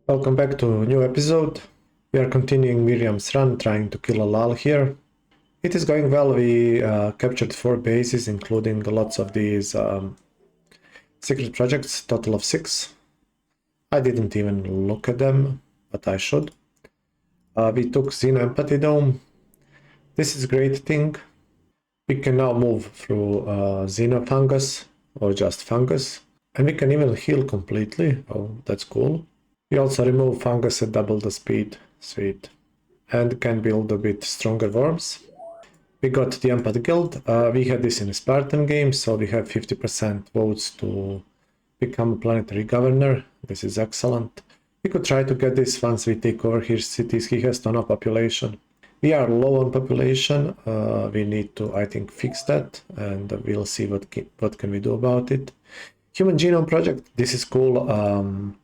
Welcome back to a new episode. We are continuing Miriam's run, trying to kill a lull here. It is going well. We captured 4 bases, including lots of these secret projects, total of 6. I didn't even look at them, but I should. We took Xeno Empathy Dome. This is a great thing. We can now move through Xeno Fungus, or just Fungus. And we can even heal completely. Oh, that's cool. We also remove fungus at double the speed, sweet. And can build a bit stronger worms. We got the Empath Guild. We had this in a Spartan game, so we have 50% votes to become a planetary governor. This is excellent. We could try to get this once we take over his cities. He has ton of population. We are low on population. We need to, I think, fix that, and we'll see what can we do about it. Human Genome Project. This is cool.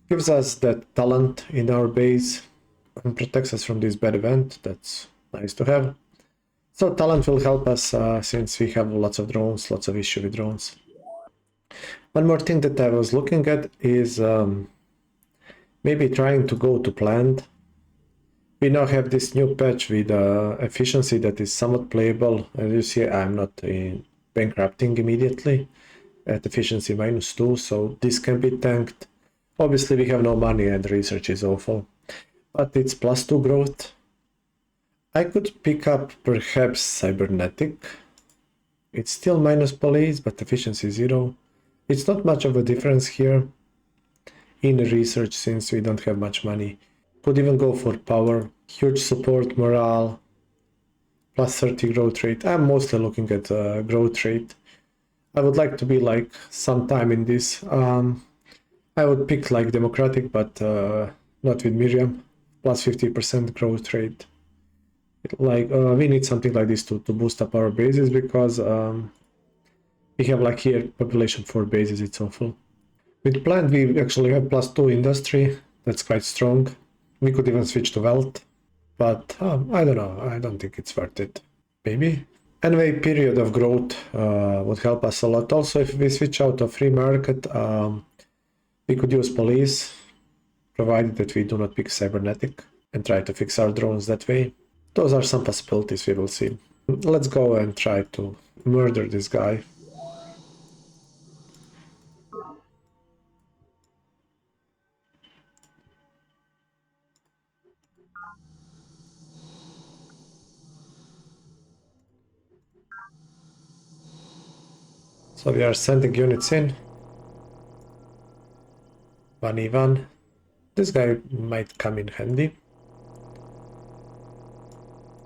Gives us that talent in our base and protects us from this bad event. That's nice to have. So talent will help us since we have lots of drones, lots of issue with drones. One more thing that I was looking at is maybe trying to go to planned. We now have this new patch with efficiency that is somewhat playable. As you see, I'm not bankrupting immediately at efficiency -2, so this can be tanked. Obviously, we have no money and research is awful, but it's +2 growth. I could pick up perhaps cybernetic. It's still minus police, but efficiency 0. It's not much of a difference here in research since we don't have much money. Could even go for power, huge support, morale, +30 growth rate. I'm mostly looking at growth rate. I would like to be like sometime in this. I would pick like democratic, but not with Miriam. +50% growth rate. We need something like this to boost up our bases because we have like here population 4 bases. It's awful. With plant we actually have +2 industry. That's quite strong. We could even switch to wealth, but I don't know. I don't think it's worth it. Maybe. Anyway, period of growth would help us a lot. Also, if we switch out of free market, we could use police, provided that we do not pick cybernetic, and try to fix our drones that way. Those are some possibilities, we will see. Let's go and try to murder this guy. So we are sending units in. 1v1. This guy might come in handy.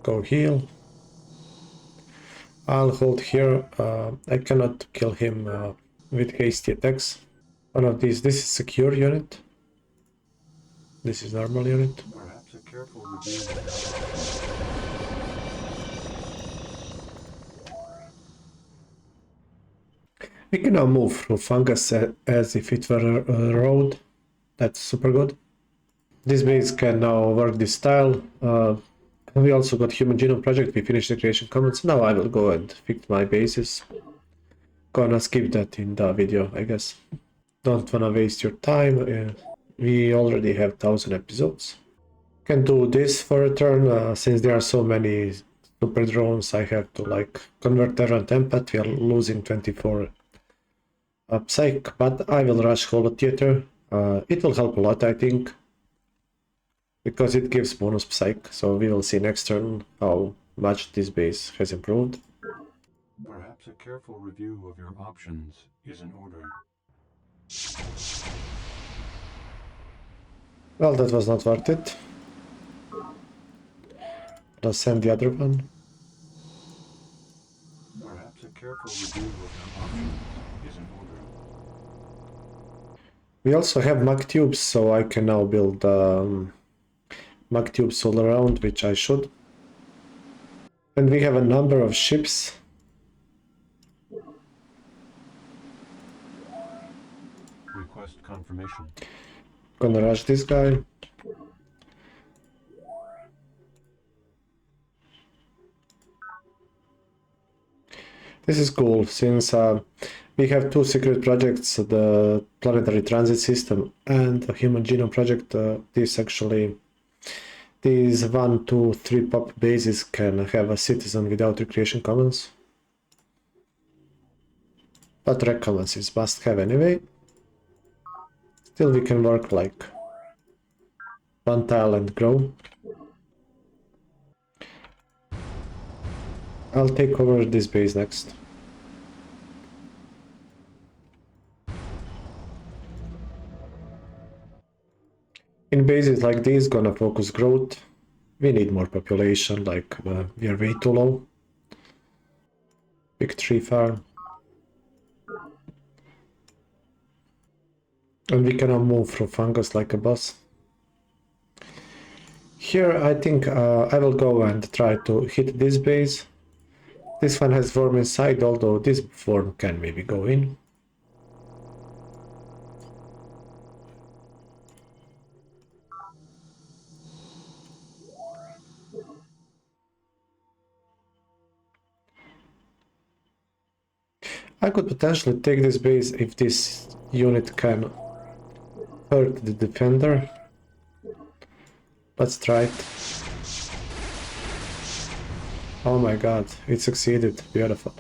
Go heal. I'll hold here. I cannot kill him with hasty attacks. One of these. This is secure unit. This is normal unit. Perhaps a careful review. We can now move through fungus as if it were a road. That's super good. This base can now work this style. We also got Human Genome Project. We finished the creation commons. Now I will go and fix my bases. Gonna skip that in the video, I guess. Don't wanna waste your time. We already have 1000 episodes. Can do this for a turn. Since there are so many super drones, I have to like convert everyone to empath. We are losing 24 psych, but I will rush Holo Theater. It will help a lot, I think, because it gives bonus psych, so we will see next turn how much this base has improved. Perhaps a careful review of your options is in order. Well, that was not worth it. Let's send the other one. Perhaps a careful review of your options is in order. We also have mag tubes, so I can now build mag tubes all around, which I should. And we have a number of ships. Request confirmation. Gonna rush this guy. This is cool, since we have two secret projects, the planetary transit system and the human genome project. These 1, 2, 3 pop bases can have a citizen without recreation commons. But rec commons is must have anyway. Still we can work like one tile and grow. I'll take over this base next. In bases like this, gonna focus growth. We need more population, like we are way too low. Big tree farm. And we cannot move through fungus like a boss. Here I think I will go and try to hit this base. This one has worm inside, although this worm can maybe go in. I could potentially take this base if this unit can hurt the defender. Let's try it. Oh my god, it succeeded. Beautiful.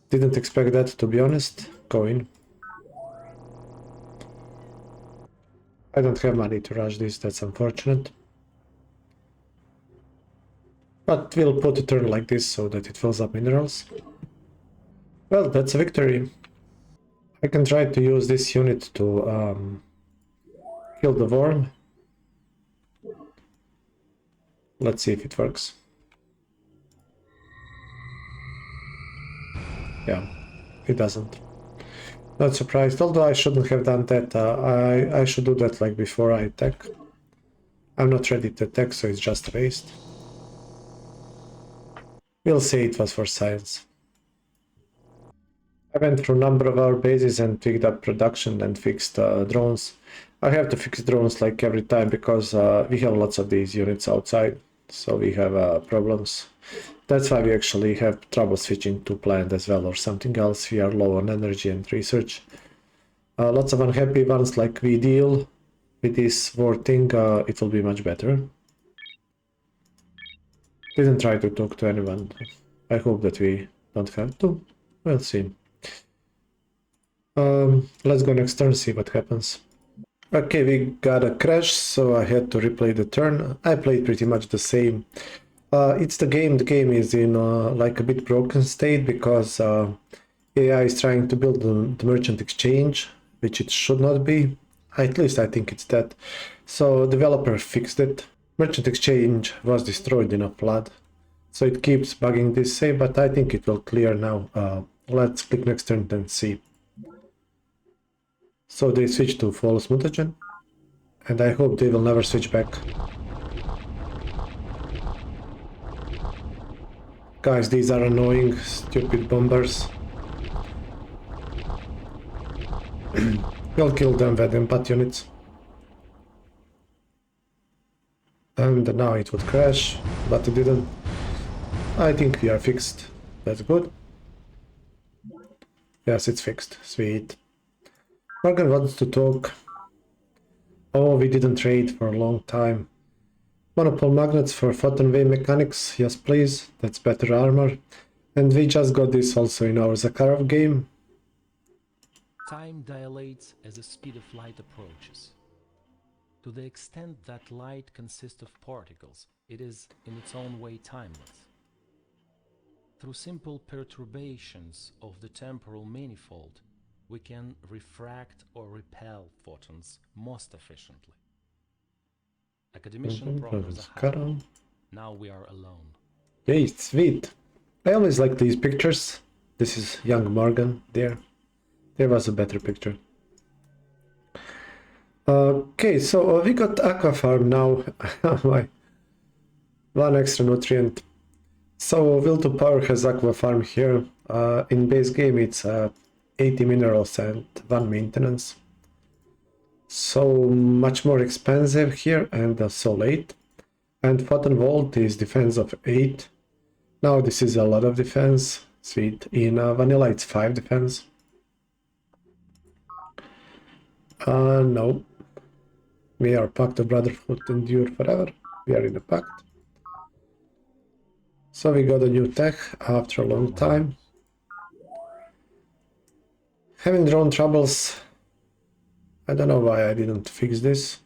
Didn't expect that, to be honest. Go in. I don't have money to rush this, that's unfortunate. But we'll put a turn like this so that it fills up minerals. Well, that's a victory. I can try to use this unit to kill the worm. Let's see if it works. Yeah, it doesn't. Not surprised, although I shouldn't have done that. I should do that like before I attack. I'm not ready to attack, so it's just a waste. We'll say it was for science. I went through a number of our bases and picked up production and fixed drones. I have to fix drones like every time because we have lots of these units outside, so we have problems. That's why we actually have trouble switching to plant as well or something else. We are low on energy and research. Lots of unhappy ones, like we deal with this war thing, it will be much better. Didn't try to talk to anyone. I hope that we don't have to. We'll see. Let's go next turn, see what happens. Okay, we got a crash, so I had to replay the turn. I played pretty much the same. It's the game. The game is in like a bit broken state because AI is trying to build the merchant exchange, which it should not be. At least I think it's that. So developer fixed it. Merchant exchange was destroyed in a flood, so it keeps bugging this save, but I think it will clear now. Let's click next turn and see. So they switched to false mutagen, and I hope they will never switch back. Guys, these are annoying, stupid bombers. We'll kill them with impact units. And now it would crash, but it didn't. I think we are fixed. That's good. Yes, it's fixed. Sweet. Morgan wants to talk. Oh, we didn't trade for a long time. Monopole magnets for photon wave mechanics. Yes, please. That's better armor. And we just got this also in our Zakharov game. Time dilates as the speed of light approaches. To the extent that light consists of particles, it is in its own way timeless. Through simple perturbations of the temporal manifold, we can refract or repel photons most efficiently. Academician programs are. Now we are alone. Yay, sweet. I always like these pictures. This is young Morgan there. There was a better picture. Okay, so we got Aqua Farm now. One extra nutrient. So Will to Power has Aqua Farm here. In base game it's 80 minerals and 1 maintenance. So much more expensive here and so late. And Photon Volt is defense of 8 Now this is a lot of defense. Sweet. In vanilla it's 5 defense. No. We are pact of brotherhood endure forever. We are in a pact. So we got a new tech after a long time. Having drone troubles. I don't know why I didn't fix this.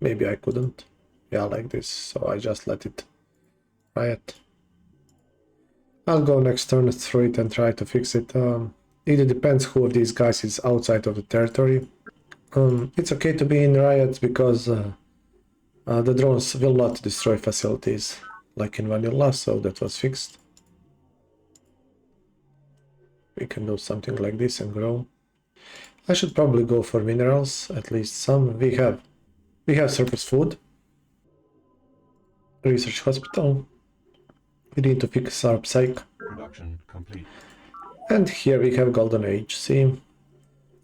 Maybe I couldn't. Yeah, like this. So I just let it riot. I'll go next turn through it and try to fix it. It depends who of these guys is outside of the territory. It's okay to be in riots because the drones will not destroy facilities like in vanilla, so that was fixed. We can do something like this and grow. I should probably go for minerals, at least some. We have surplus food. Research hospital. We need to fix our psych. Production complete. And here we have golden age. See,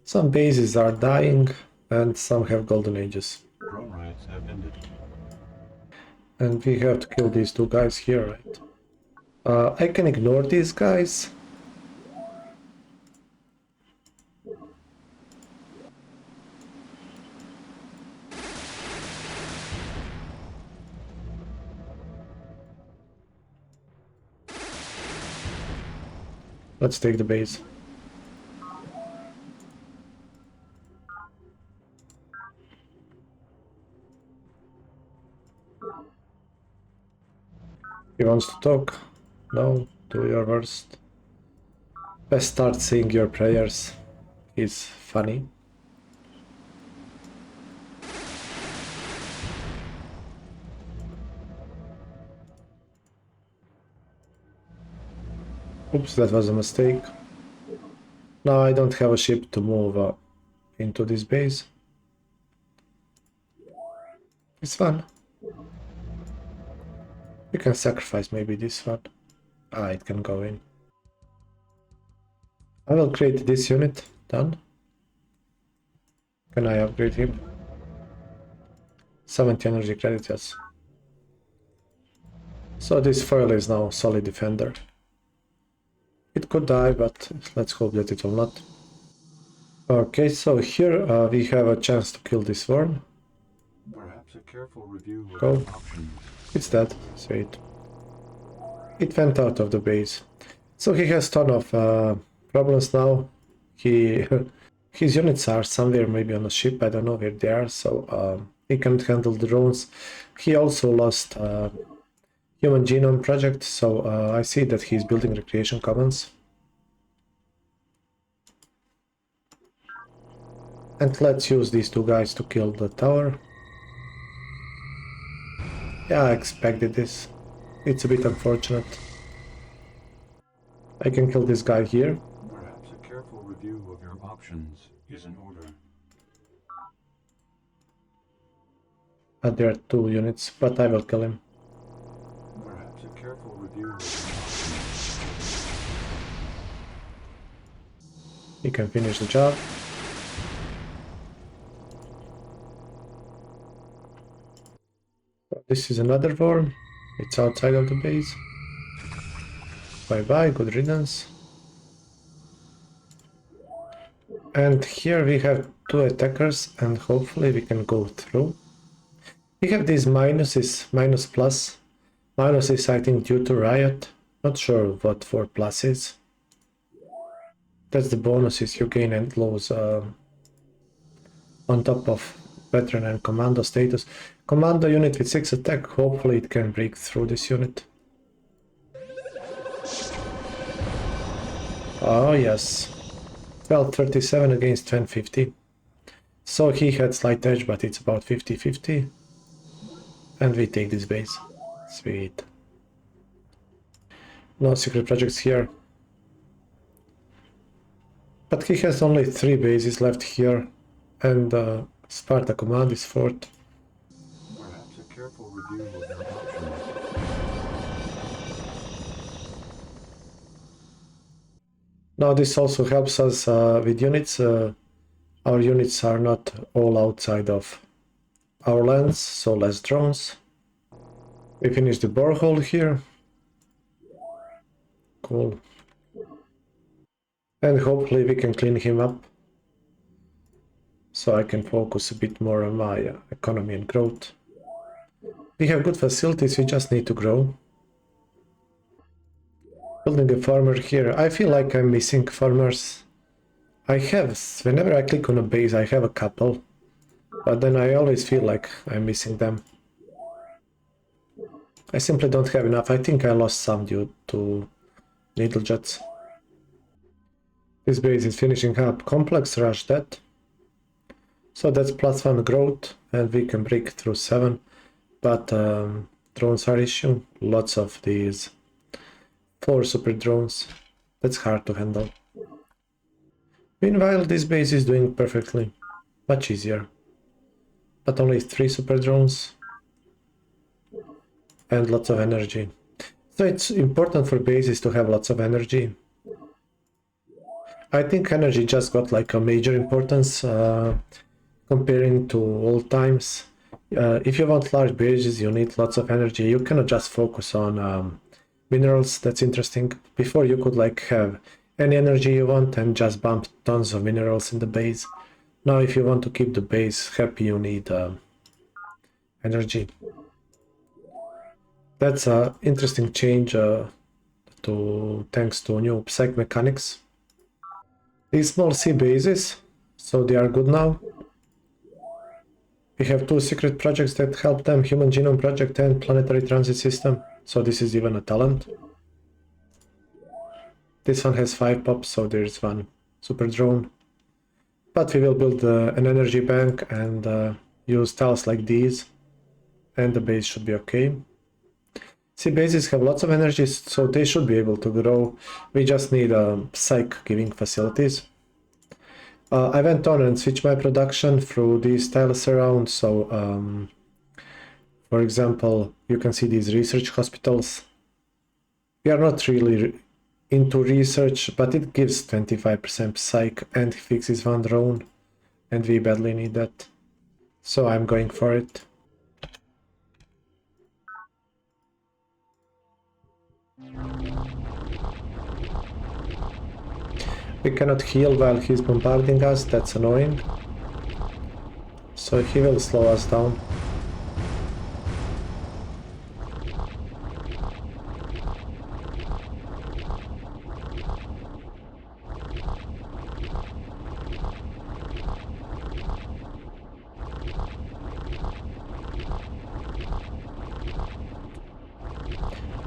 some bases are dying and some have golden ages. Drone riots have ended. And we have to kill these two guys here, right? I can ignore these guys. Let's take the base. He wants to talk. No, do your worst. Best start saying your prayers. He's funny. Oops, that was a mistake. Now I don't have a ship to move into this base. It's fun. We can sacrifice maybe this one. It can go in. I will create this unit. Done. Can I upgrade him? 70 energy credit, yes. So this foil is now solid defender. It could die, but let's hope that it will not. Okay, so here we have a chance to kill this worm. Perhaps a careful review of Go. your options. It's dead. Sweet. It went out of the base. So he has ton of problems now. His units are somewhere maybe on a ship. I don't know where they are. So he can't handle the drones. He also lost Human Genome Project. So I see that he's building recreation commons. And let's use these two guys to kill the tower. Yeah, I expected this. It's a bit unfortunate. I can kill this guy here. Perhaps a careful review of your options is in order. There are 2 units, but I will kill him. Perhaps a careful review of your options. He can finish the job. This is another worm. It's outside of the base. Bye bye, good riddance. And here we have 2 attackers and hopefully we can go through. We have these minuses, minus plus. Minus is I think due to riot. Not sure what for plus is. That's the bonuses you gain and lose on top of veteran and commando status. Commando unit with 6 attack, hopefully it can break through this unit. Oh yes. Well, 37 against 1050. So he had slight edge, but it's about 50-50. And we take this base. Sweet. No secret projects here. But he has only 3 bases left here. And Sparta command is 4th. Perhaps a careful review of your options. Now this also helps us with units. Our units are not all outside of our lands, so less drones. We finish the borehole here. Cool. And hopefully we can clean him up, so I can focus a bit more on my economy and growth. We have good facilities, we just need to grow. Building a farmer here. I feel like I'm missing farmers. I have, whenever I click on a base, I have a couple, but then I always feel like I'm missing them. I simply don't have enough. I think I lost some due to needle jets. This base is finishing up. Complex rush that. So that's +1 growth, and we can break through 7. But drones are issue. Lots of these 4 super drones. That's hard to handle. Meanwhile, this base is doing perfectly. Much easier. But only 3 super drones. And lots of energy. So it's important for bases to have lots of energy. I think energy just got like a major importance comparing to old times. If you want large bases, you need lots of energy. You cannot just focus on minerals. That's interesting. Before you could like have any energy you want and just bump tons of minerals in the base. Now if you want to keep the base happy, you need energy. That's an interesting change thanks to new psych mechanics. These small sea bases, so they are good now. We have 2 secret projects that help them, Human Genome Project and Planetary Transit System, so this is even a talent. This one has 5 pops, so there's 1 super drone. But we will build an energy bank and use tiles like these, and the base should be okay. Sea bases have lots of energy, so they should be able to grow. We just need psych giving facilities. I went on and switched my production through these tiles around, so for example, you can see these research hospitals. We are not really into research, but it gives 25% psych and fixes 1 drone, and we badly need that. So I'm going for it. We cannot heal while he's bombarding us, that's annoying. So he will slow us down.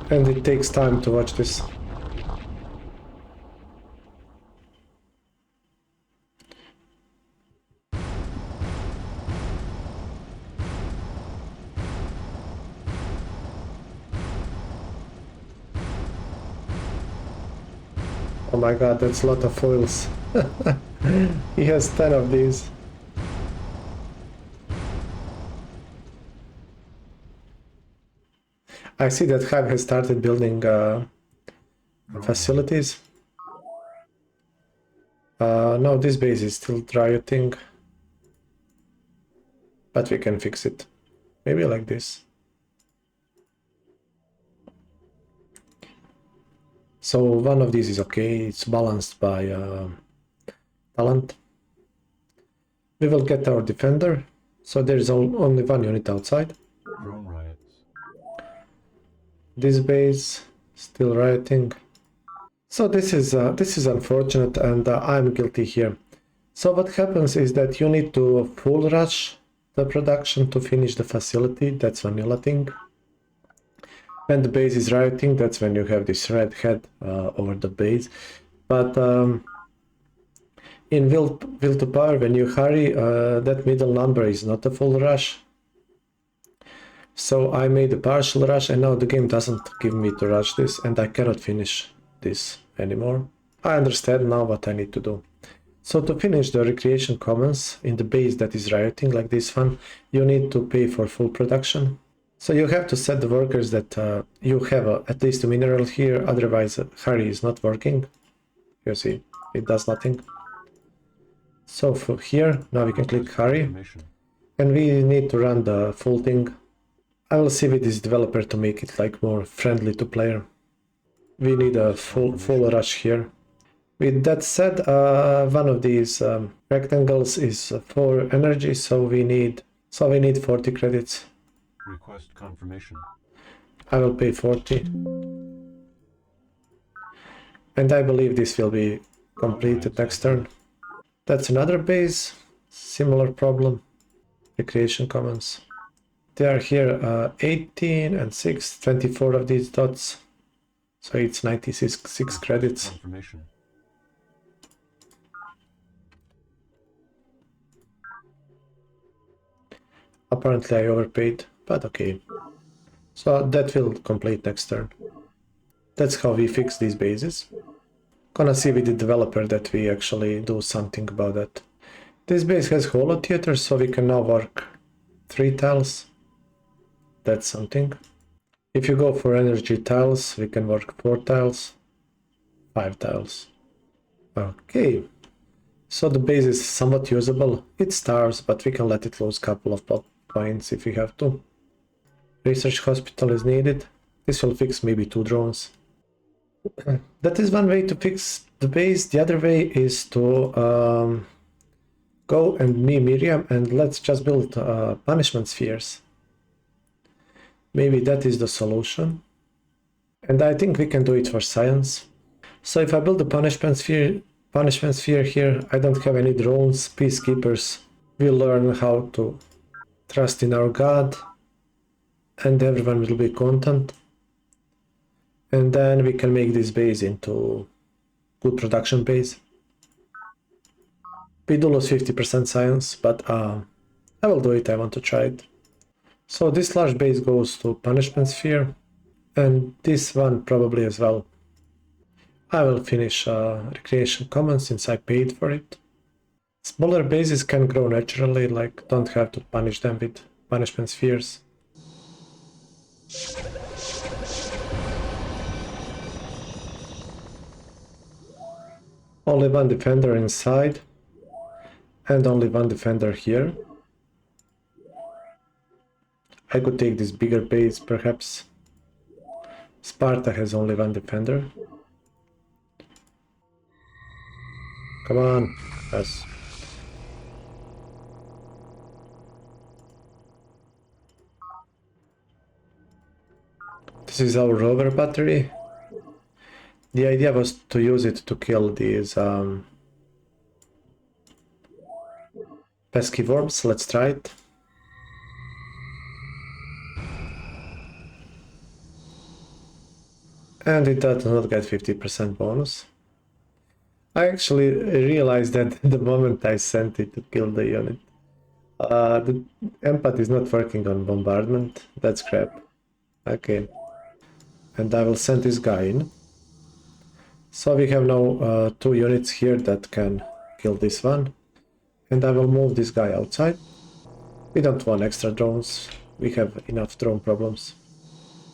And it takes time to watch this. Oh my god, that's a lot of foils. He has 10 of these. I see that Hive has started building facilities. No, this base is still rioting. But we can fix it. Maybe like this. So one of these is okay, it's balanced by talent. We will get our defender, so there is only 1 unit outside. Drone riots. This base still rioting. So this is unfortunate, and I'm guilty here. So what happens is that you need to full rush the production to finish the facility. That's vanilla thing. When the base is rioting, that's when you have this red head over the base. But in will to power, when you hurry, that middle number is not a full rush. So I made a partial rush, and now the game doesn't give me to rush this, and I cannot finish this anymore. I understand now what I need to do. So to finish the recreation commons in the base that is rioting like this one, you need to pay for full production. So you have to set the workers that you have at least a mineral here, otherwise hurry is not working. You see, it does nothing. So for here, now we can click hurry, and we need to run the full thing. I will see with this developer to make it like more friendly to player. we need a full rush here. With that said, one of these rectangles is for energy, so we need 40 credits. Request confirmation. I will pay 40. And I believe this will be completed next turn. That's another base, similar problem. Recreation Commons. They are here 18 and 6, 24 of these dots. So it's 96 credits. Confirmation. Apparently I overpaid, but okay. So that will complete next turn. That's how we fix these bases. Gonna see with the developer that we actually do something about that. This base has holo theater, so we can now work 3 tiles. That's something. If you go for energy tiles, we can work 4 tiles, 5 tiles. Okay. So the base is somewhat usable. It starves, but we can let it lose a couple of plot points if we have to. Research hospital is needed. This will fix maybe 2 drones. That is one way to fix the base. The other way is to go and Miriam and let's just build punishment spheres. Maybe that is the solution. And I think we can do it for science. So if I build the punishment sphere here, I don't have any drones, peacekeepers. We'll learn how to trust in our god, and everyone will be content. And then we can make this base into good production base. We do lose 50% science, but I will do it, I want to try it. So this large base goes to punishment sphere, and this one probably as well. I will finish Recreation Commons since I paid for it. Smaller bases can grow naturally, like don't have to punish them with punishment spheres. Only one defender inside, and only one defender here. I could take this bigger base, perhaps. Sparta has only one defender. Come on, yes. This is our rover battery. The idea was to use it to kill these pesky worms. Let's try it. And it does not get 50% bonus. I actually realized that the moment I sent it to kill the unit. The empath is not working on bombardment. That's crap. Okay. And I will send this guy in. So we have now 2 units here that can kill this one. And I will move this guy outside. We don't want extra drones. We have enough drone problems.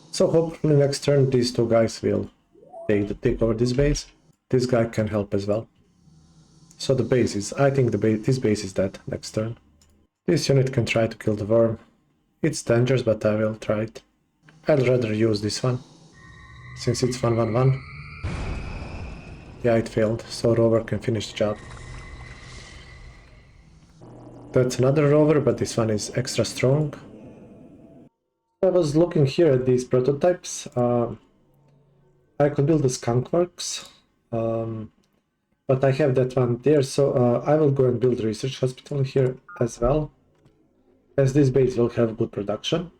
So hopefully next turn these 2 guys will take over this base. This guy can help as well. So the base is, I think this base is dead next turn. This unit can try to kill the worm. It's dangerous, but I will try it. I'd rather use this one, since it's 1-1-1. Yeah, it failed, so rover can finish the job. That's another rover, but this one is extra strong. I was looking here at these prototypes. I could build the skunkworks, but I have that one there, so I will go and build research hospital here as well, as this base will have good production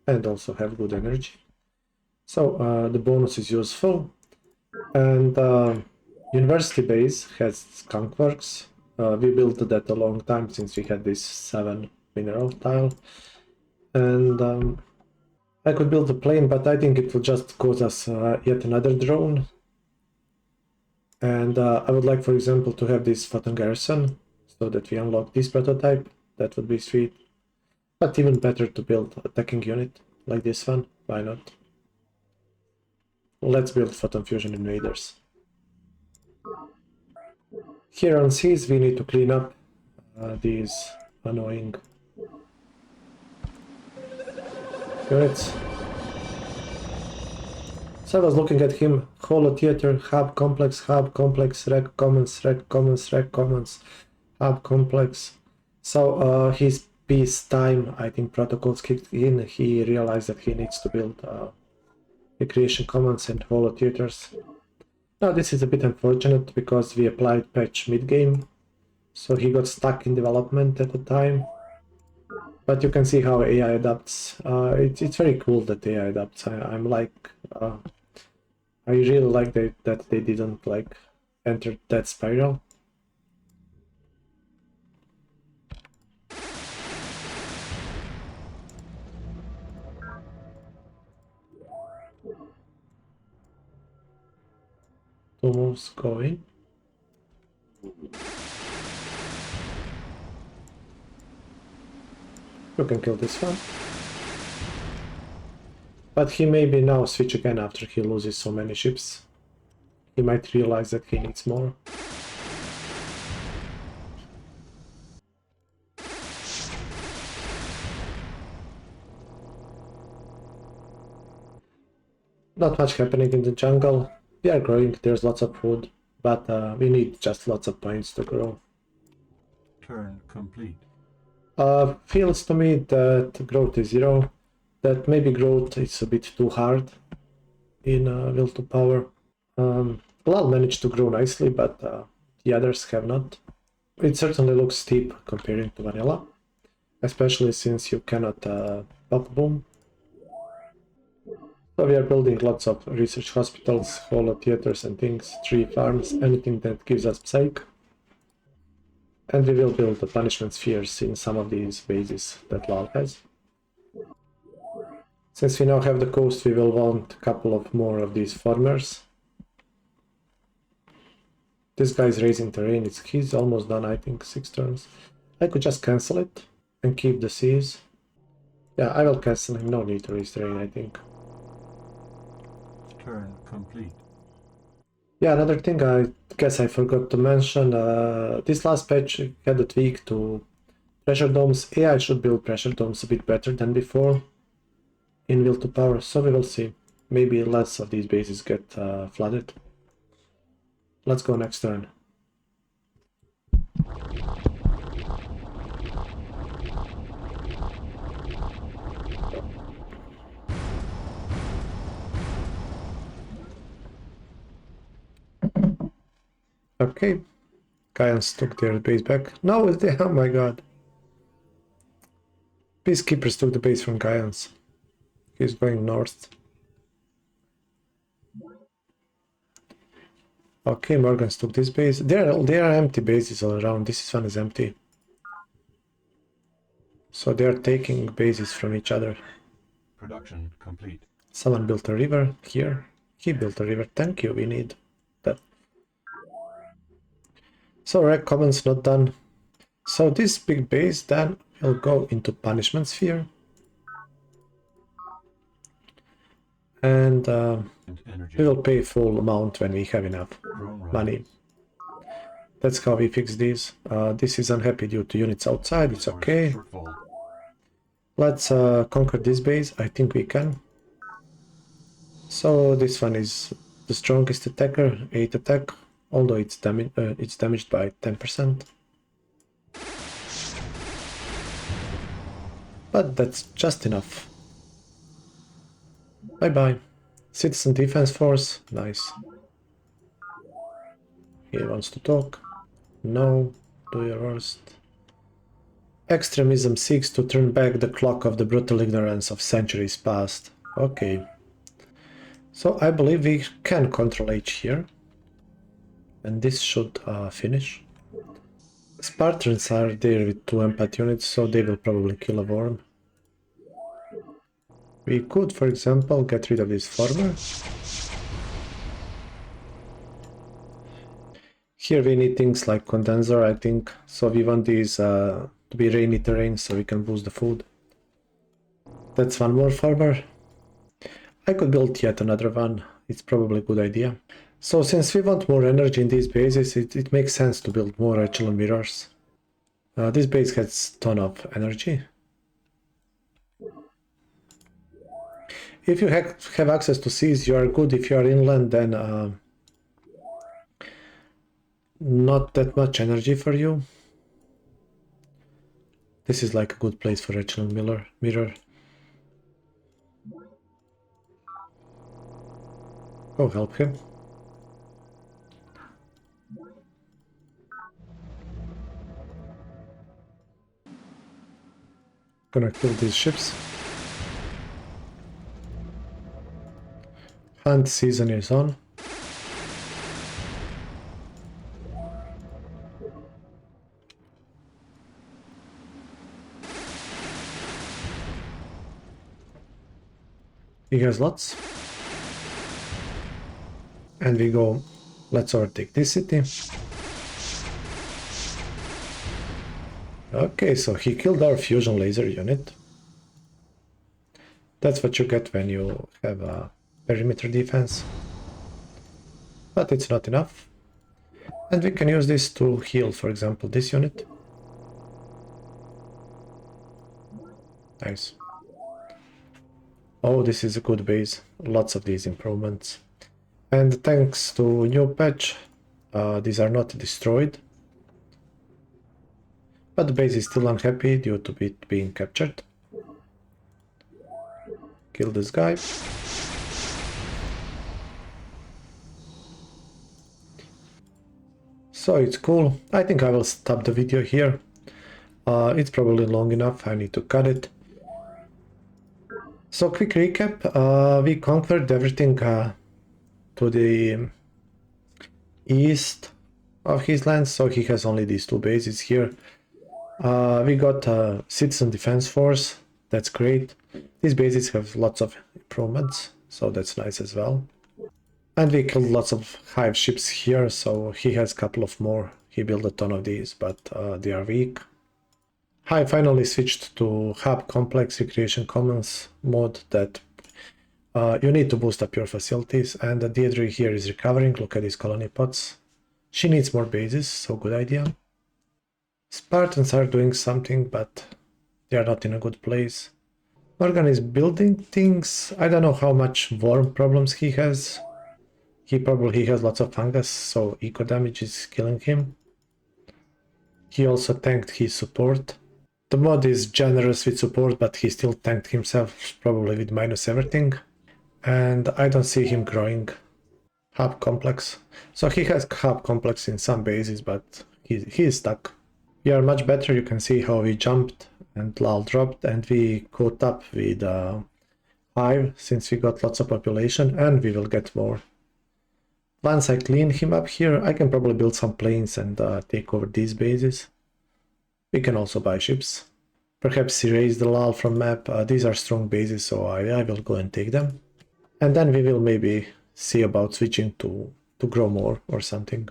and also have good energy. So the bonus is useful, and university base has skunkworks. We built that a long time since we had this 7 mineral tile, and I could build a plane, but I think it will just cause us yet another drone. And I would like, for example, to have this photon garrison, so that we unlock this prototype. That would be sweet. But even better to build a attacking unit like this one. Why not? Let's build photon fusion invaders. Here on seas we need to clean up these annoying units. So I was looking at him, holo theater, hub complex, rec commons, hub complex. So his peacetime, I think, protocols kicked in. He realized that he needs to build recreation commons and holo theaters. Now this is a bit unfortunate because we applied patch mid-game, so he got stuck in development at the time. But you can see how AI adapts. It's very cool that AI adapts. I'm like, I really like that they didn't like enter that spiral. Two moves going. You can kill this one. But he maybe now switch again after he loses so many ships. He might realize that he needs more. Not much happening in the jungle. We are growing, there's lots of food, but we need just lots of points to grow. Turn complete. Feels to me that growth is 0, that maybe growth is a bit too hard in Will to Power. Lal managed to grow nicely, but the others have not. It certainly looks steep comparing to vanilla, especially since you cannot pop boom. So we are building lots of research hospitals, holo theaters and things, tree farms, anything that gives us psych. And we will build the punishment spheres in some of these bases that Lal has. Since we now have the coast, we will want a couple of more of these farmers. This guy's raising terrain, he's almost done, I think, 6 turns. I could just cancel it and keep the seas. Yeah, I will cancel him, no need to raise terrain, I think. Turn complete. Yeah, another thing I guess I forgot to mention, this last patch had a tweak to pressure domes. AI should build pressure domes a bit better than before in Will to Power, so we will see. Maybe less of these bases get flooded. Let's go next turn. Okay, Giants took their base back. No, oh my god. Peacekeepers took the base from Giants. He's going north. Okay, Morgans took this base. There are empty bases all around. This one is empty. So they are taking bases from each other. Production complete. Someone built a river here. He built a river. Thank you, we need that. So rec commons not done. So this big base then will go into punishment sphere. And we will pay full amount when we have enough money. That's how we fix these. This is unhappy due to units outside, it's okay. Let's conquer this base, I think we can. So this one is the strongest attacker, 8 attack, although it's damaged by 10%. But that's just enough. Bye bye. Citizen Defense Force, nice. He wants to talk. No, do your worst. Extremism seeks to turn back the clock of the brutal ignorance of centuries past. Okay. So I believe we can control H here. And this should finish. Spartans are there with 2 empath units, so they will probably kill a worm. We could, for example, get rid of this farmer. Here we need things like condenser, I think, so we want these to be rainy terrain so we can boost the food. That's one more farmer. I could build yet another one, it's probably a good idea. So since we want more energy in these bases, it makes sense to build more echelon mirrors. This base has a ton of energy. if you have access to seas, you are good. If you are inland, then not that much energy for you. This is like a good place for echelon mirror. Go help him. Gonna kill these ships. Hunt season is on. He has lots. And we go, let's overtake this city. Okay, so he killed our fusion laser unit. That's what you get when you have a perimeter defense. But it's not enough. And we can use this to heal, for example, this unit. Nice. Oh, this is a good base. Lots of these improvements. And thanks to new patch, these are not destroyed. But the base is still unhappy due to it being captured. Kill this guy. So it's cool. I think I will stop the video here. It's probably long enough. I need to cut it. So quick recap. We conquered everything to the east of his lands, so he has only these two bases here. We got a citizen defense force. That's great. These bases have lots of improvements, so that's nice as well. And we killed lots of hive ships here, so he has a couple of more. He built a ton of these, but they are weak. I finally switched to Hub Complex Recreation Commons mode that you need to boost up your facilities, and the Deirdre here is recovering. Look at these colony pots. She needs more bases, so good idea. Spartans are doing something, but they are not in a good place. Morgan is building things. I don't know how much worm problems he has. He probably has lots of fungus, so eco damage is killing him. He also tanked his support. The mod is generous with support, but he still tanked himself, probably with minus everything. And I don't see him growing. Hub complex. So he has hub complex in some bases, but he is stuck. We are much better. You can see how we jumped and Lal dropped, and we caught up with Hive since we got lots of population, and we will get more. Once I clean him up here, I can probably build some planes and take over these bases. We can also buy ships. Perhaps erase the Lal from map. These are strong bases, so I will go and take them. And then we will maybe see about switching to grow more or something.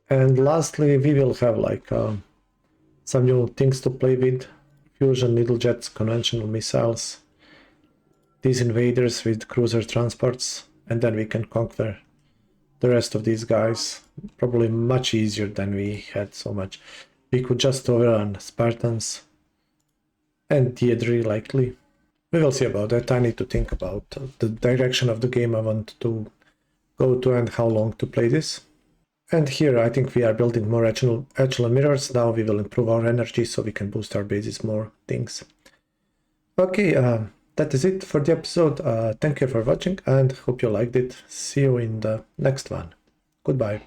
And lastly, we will have like some new things to play with. Fusion needle jets, conventional missiles, these invaders with cruiser transports, and then we can conquer the rest of these guys. Probably much easier than we had so much. We could just overrun Spartans and Deirdre likely. We will see about that. I need to think about the direction of the game I want to go to and how long to play this. And here I think we are building more echelon mirrors. Now we will improve our energy so we can boost our bases more things. Okay, that is it for the episode. Thank you for watching and hope you liked it. See you in the next one. Goodbye.